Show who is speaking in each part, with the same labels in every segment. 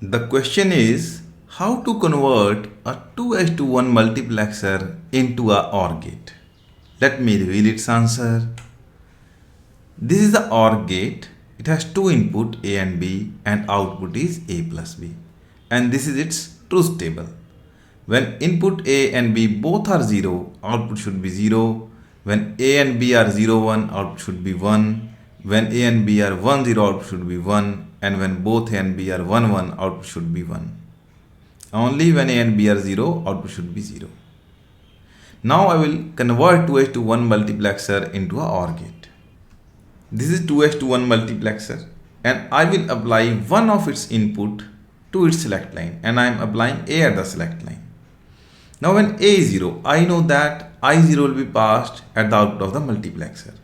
Speaker 1: The question is how to convert a 2:1 multiplexer into a OR gate. Let me reveal its answer. This is the OR gate. It has two input A and B and output is A plus B. And this is its truth table. When input A and B both are 0, output should be 0. When A and B are 0, 1, output should be 1. When A and B are 1, 0, output should be 1. And when both A and B are 1, 1, output should be 1. Only when A and B are 0, output should be 0. Now I will convert 2:1 multiplexer into a OR gate. This is 2:1 multiplexer and I will apply one of its input to its select line and I am applying A at the select line. Now when A is 0, I know that I0 will be passed at the output of the multiplexer.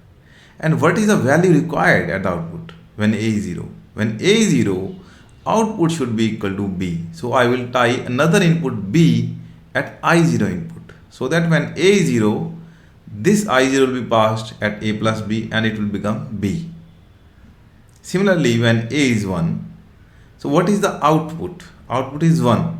Speaker 1: And what is the value required at the output when A is 0? When A is 0, output should be equal to B. So I will tie another input B at I0 input. So that when A is 0, this I0 will be passed at A plus B and it will become B. Similarly, when A is 1, so what is the output? Output is 1.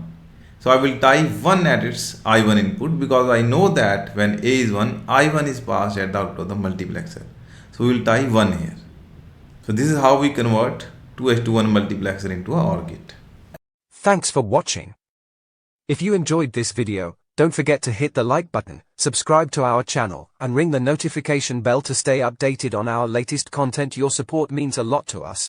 Speaker 1: So I will tie 1 at its I1 input because I know that when A is 1, I1 is passed at the output of the multiplexer. So we will tie 1 here. So this is how we convert 2:1 multiplexer into a OR gate.
Speaker 2: Thanks for watching. If you enjoyed this video, don't forget to hit the like button, subscribe to our channel, and ring the notification bell to stay updated on our latest content. Your support means a lot to us.